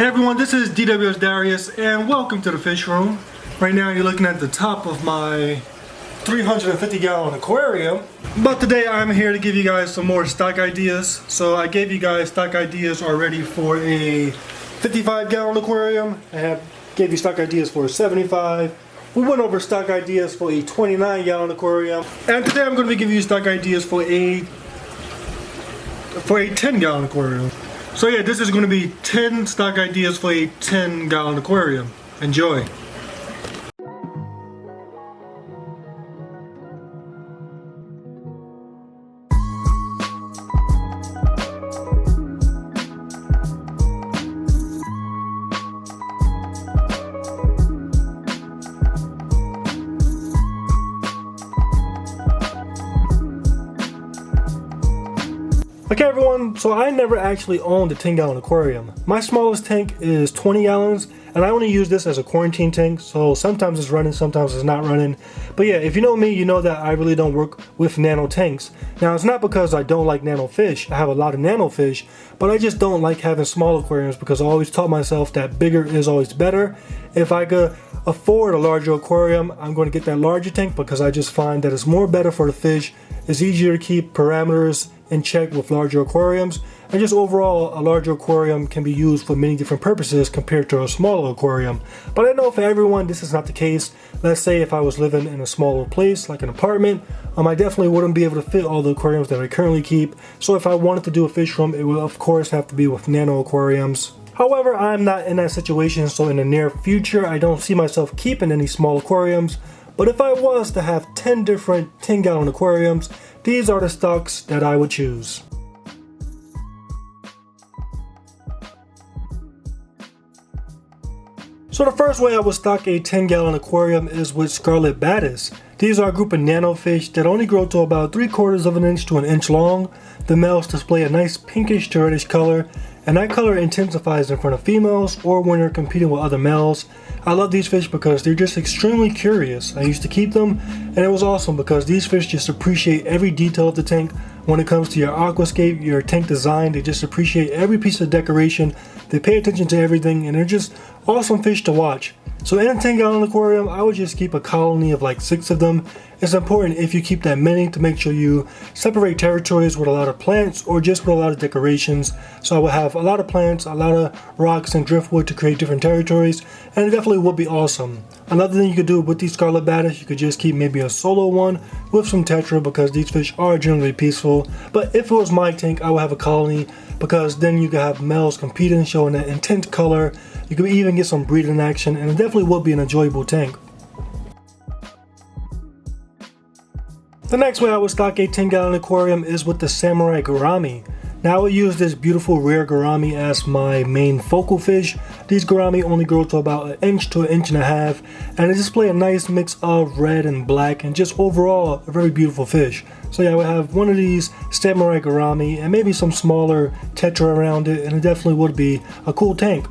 Hey everyone, this is DWS Darius and welcome to the fish room. Right now you're looking at the top of my 350 gallon aquarium. But today I'm here to give you guys some more stock ideas. So I gave you guys stock ideas already for a 55 gallon aquarium. Gave you stock ideas for a 75. We went over stock ideas for a 29 gallon aquarium. And today I'm going to be giving you stock ideas for a 10 gallon aquarium. So yeah, this is going to be 10 stock ideas for a 10 gallon aquarium. Enjoy. Okay everyone, so I never actually owned a 10 gallon aquarium. My smallest tank is 20 gallons and I only use this as a quarantine tank, so sometimes it's running, sometimes it's not running. But yeah, if you know me, you know that I really don't work with nano tanks. Now it's not because I don't like nano fish. I have a lot of nano fish, but I just don't like having small aquariums because I always taught myself that bigger is always better. If I could afford a larger aquarium, I'm going to get that larger tank because I just find that it's more better for the fish. It's easier to keep parameters in check with larger aquariums, and just overall a larger aquarium can be used for many different purposes compared to a smaller aquarium. But I know for everyone this is not the case. Let's say if I was living in a smaller place like an apartment, I definitely wouldn't be able to fit all the aquariums that I currently keep. So if I wanted to do a fish room, it would of course have to be with nano aquariums. However, I'm not in that situation, so in the near future I don't see myself keeping any small aquariums. But if I was to have 10 different 10 gallon aquariums, these are the stocks that I would choose. So the first way I would stock a 10 gallon aquarium is with Scarlet Badis. These are a group of nano fish that only grow to about 3/4 of an inch to an inch long. The males display a nice pinkish to reddish color, and that color intensifies in front of females or when they're competing with other males. I love these fish because they're just extremely curious. I used to keep them and it was awesome because these fish just appreciate every detail of the tank. When it comes to your aquascape, your tank design, they just appreciate every piece of decoration. They pay attention to everything and they're just awesome fish to watch. So in a 10 gallon aquarium, I would just keep a colony of like 6 of them. It's important if you keep that many to make sure you separate territories with a lot of plants or just with a lot of decorations. So I would have a lot of plants, a lot of rocks and driftwood to create different territories, and it definitely would be awesome. Another thing you could do with these Scarlet Badis, you could just keep maybe a solo one with some Tetra because these fish are generally peaceful. But if it was my tank, I would have a colony because then you could have males competing, showing that intense color. You could even get some breeding action, and it definitely would be an enjoyable tank. The next way I would stock a 10 gallon aquarium is with the Samurai Gourami. Now I would use this beautiful rare Gourami as my main focal fish. These Gourami only grow to about 1 inch to 1.5 inches, and they display a nice mix of red and black and just overall a very beautiful fish. So yeah, I would have one of these Samurai Gourami and maybe some smaller Tetra around it, and it definitely would be a cool tank.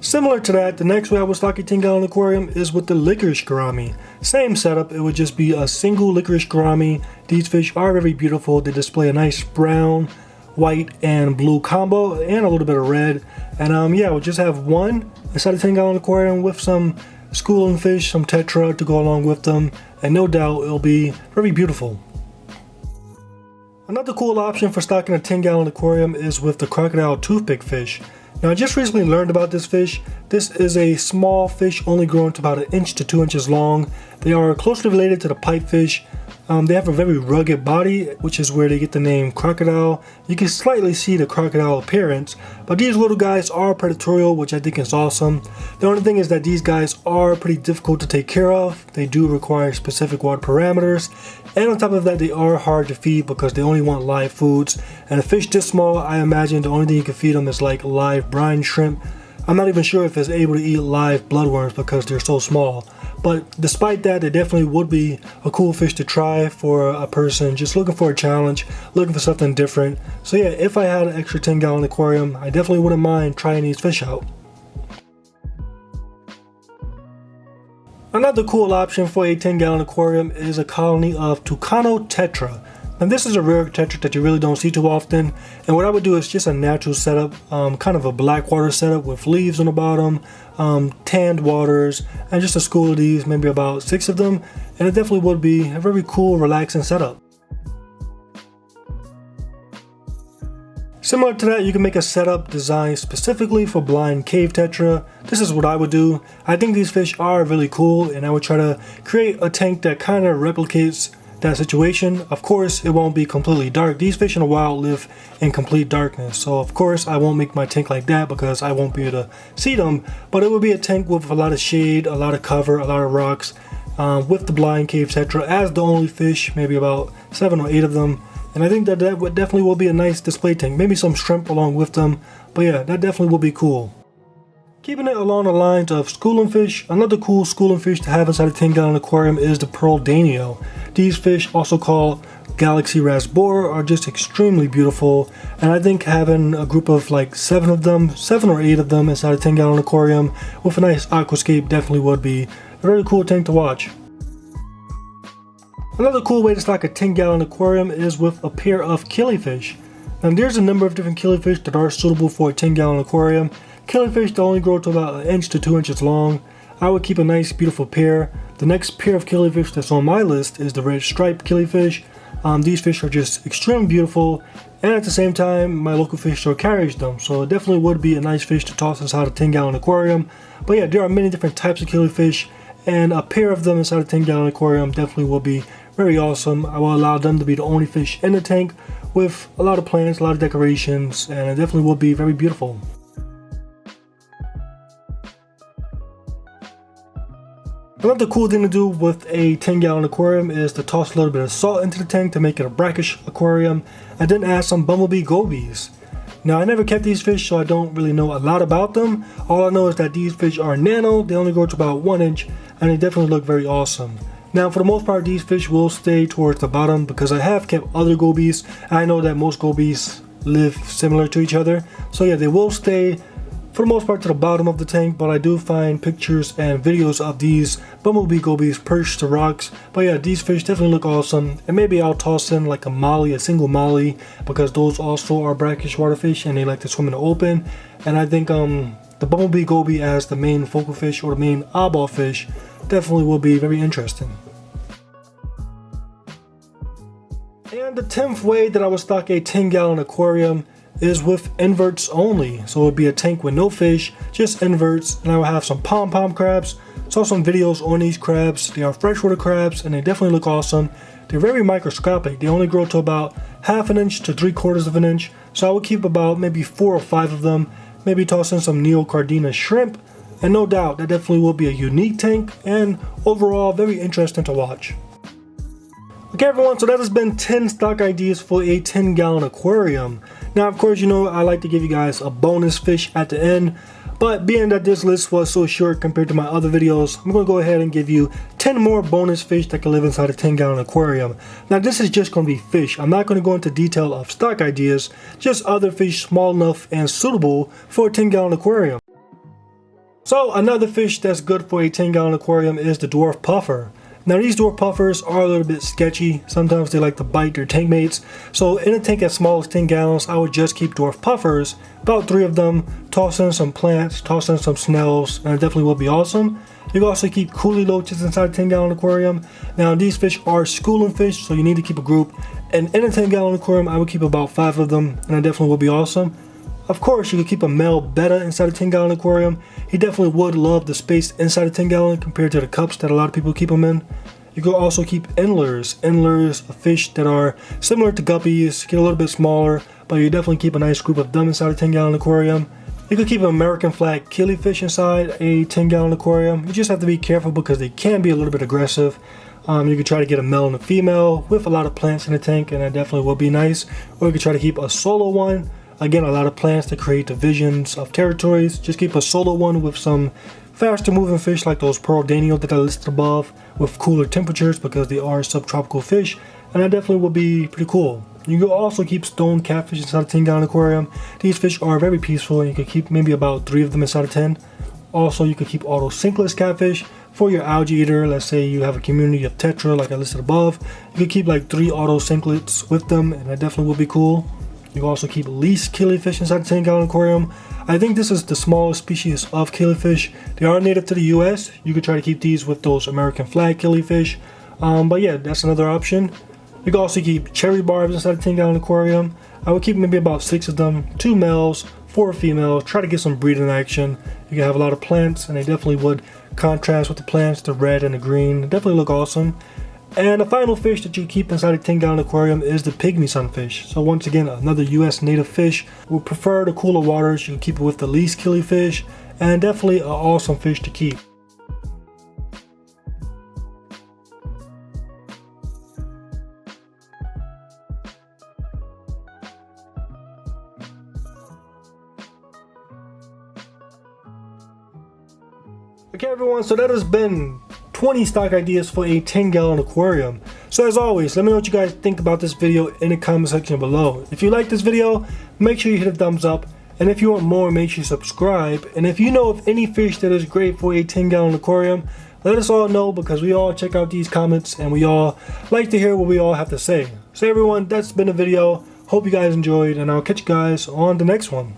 Similar to that, the next way I would stock a 10 gallon aquarium is with the Licorice Gourami. Same setup, it would just be a single Licorice Gourami. These fish are very beautiful. They display a nice brown, white, and blue combo and a little bit of red. And yeah, I would just have one inside a 10 gallon aquarium with some schooling fish, some Tetra to go along with them. And no doubt it'll be very beautiful. Another cool option for stocking a 10 gallon aquarium is with the Crocodile Toothpick fish. Now I just recently learned about this fish. This is a small fish only growing to about 1 inch to 2 inches long. They are closely related to the pipefish. They have a very rugged body, which is where they get the name crocodile. You can slightly see the crocodile appearance, but these little guys are predatorial, which I think is awesome. The only thing is that these guys are pretty difficult to take care of. They do require specific water parameters, and on top of that, they are hard to feed because they only want live foods. And a fish this small, I imagine the only thing you can feed them is like live brine shrimp. I'm not even sure if it's able to eat live bloodworms because they're so small. But despite that, it definitely would be a cool fish to try for a person just looking for a challenge, looking for something different. So yeah, if I had an extra 10 gallon aquarium, I definitely wouldn't mind trying these fish out. Another cool option for a 10 gallon aquarium is a colony of Tucano Tetra. And this is a rare Tetra that you really don't see too often. And what I would do is just a natural setup, kind of a black water setup with leaves on the bottom, tanned waters, and just a school of these, maybe about 6 of them. And it definitely would be a very cool, relaxing setup. Similar to that, you can make a setup designed specifically for blind cave Tetra. This is what I would do. I think these fish are really cool, and I would try to create a tank that kind of replicates that situation. Of course, it won't be completely dark. These fish in the wild live in complete darkness, so of course I won't make my tank like that because I won't be able to see them. But it would be a tank with a lot of shade, a lot of cover, a lot of rocks, with the blind cave Tetra as the only fish, maybe about 7 or 8 of them. And I think that would definitely will be a nice display tank. Maybe some shrimp along with them. But yeah, that definitely will be cool. Keeping it along the lines of schooling fish, another cool schooling fish to have inside a 10-gallon aquarium is the pearl Danio. These fish, also called Galaxy Rasbora, are just extremely beautiful. And I think having a group of like 7 of them, 7 or 8 of them inside a 10-gallon aquarium with a nice aquascape definitely would be a very cool tank to watch. Another cool way to stock a 10-gallon aquarium is with a pair of killifish. Now there's a number of different killifish that are suitable for a 10-gallon aquarium. Killifish that only grow to about 1 inch to 2 inches long. I would keep a nice beautiful pair. The next pair of killifish that's on my list is the red striped killifish. These fish are just extremely beautiful, and at the same time my local fish store carries them, so it definitely would be a nice fish to toss inside a 10-gallon aquarium. But yeah, there are many different types of killifish, and a pair of them inside a 10-gallon aquarium definitely will be very awesome. I will allow them to be the only fish in the tank with a lot of plants, a lot of decorations, and it definitely will be very beautiful. Another cool thing to do with a 10-gallon aquarium is to toss a little bit of salt into the tank to make it a brackish aquarium, and then add some Bumblebee Gobies. Now I never kept these fish, so I don't really know a lot about them. All I know is that these fish are nano, they only grow to about 1 inch, and they definitely look very awesome. Now for the most part these fish will stay towards the bottom because I have kept other gobies. I know that most gobies live similar to each other. So yeah, they will stay for the most part to the bottom of the tank, but I do find pictures and videos of these Bumblebee gobies perched to rocks. But yeah, these fish definitely look awesome, and maybe I'll toss in like a molly, a single molly, because those also are brackish water fish and they like to swim in the open. And I think the Bumblebee goby as the main focal fish or the main eyeball fish definitely will be very interesting. And the 10th way that I would stock a 10-gallon aquarium is with inverts only. So it would be a tank with no fish, just inverts, and I will have some pom-pom crabs. Saw some videos on these crabs. They are freshwater crabs and they definitely look awesome. They're very microscopic. They only grow to about 1/2 inch to 3/4 of an inch. So I would keep about maybe 4 or 5 of them. Maybe toss in some Neocardina shrimp. And no doubt that definitely will be a unique tank and overall very interesting to watch. Okay everyone, so that has been 10 stock ideas for a 10-gallon aquarium. Now of course, you know, I like to give you guys a bonus fish at the end, but being that this list was so short compared to my other videos, I'm going to go ahead and give you 10 more bonus fish that can live inside a 10-gallon aquarium. Now this is just going to be fish. I'm not going to go into detail of stock ideas, just other fish small enough and suitable for a 10-gallon aquarium. So another fish that's good for a 10-gallon aquarium is the Dwarf Puffer. Now these dwarf puffers are a little bit sketchy. Sometimes they like to bite their tank mates. So in a tank as small as 10 gallons, I would just keep dwarf puffers, about 3 of them, toss in some plants, toss in some snails, and it definitely will be awesome. You can also keep Kuhli Loaches inside a 10-gallon aquarium. Now these fish are schooling fish, so you need to keep a group. And in a 10-gallon aquarium, I would keep about 5 of them, and it definitely will be awesome. Of course, you could keep a male Betta inside a 10-gallon aquarium. He definitely would love the space inside a 10-gallon compared to the cups that a lot of people keep them in. You could also keep Endlers. Endlers are fish that are similar to guppies, get a little bit smaller, but you definitely keep a nice group of them inside a 10-gallon aquarium. You could keep an American flag killifish inside a 10-gallon aquarium. You just have to be careful because they can be a little bit aggressive. You could try to get a male and a female with a lot of plants in the tank, and that definitely will be nice. Or you could try to keep a solo one. Again, a lot of plants to create divisions of territories. Just keep a solo one with some faster moving fish like those pearl Danio that I listed above with cooler temperatures because they are subtropical fish, and that definitely will be pretty cool. You can also keep stone catfish inside a 10-gallon aquarium. These fish are very peaceful and you can keep maybe about 3 of them inside of 10. Also, you could keep Otocinlus Catfish. for your algae eater. Let's say you have a community of Tetra like I listed above. You could keep like 3 Otocinlus with them, and that definitely would be cool. You can also keep at least Killifish inside a 10-gallon aquarium. I think this is the smallest species of Killifish. They are native to the US. You could try to keep these with those American flag Killifish. But yeah, that's another option. You can also keep cherry barbs inside a 10-gallon aquarium. I would keep maybe about 6 of them, 2 males, 4 females. Try to get some breeding action. You can have a lot of plants, and they definitely would contrast with the plants, the red and the green. They definitely look awesome. And the final fish that you keep inside a 10-gallon aquarium is the Pygmy Sunfish. So once again, another US native fish. We prefer the cooler waters. You can keep it with the least Killifish, and definitely an awesome fish to keep. Okay everyone, so that has been 20 stock ideas for a 10-gallon aquarium. So as always, let me know what you guys think about this video in the comment section below. If you like this video, make sure you hit a thumbs up. And if you want more, make sure you subscribe. And if you know of any fish that is great for a 10-gallon aquarium, let us all know, because we all check out these comments and we all like to hear what we all have to say. So everyone, that's been the video. Hope you guys enjoyed, and I'll catch you guys on the next one.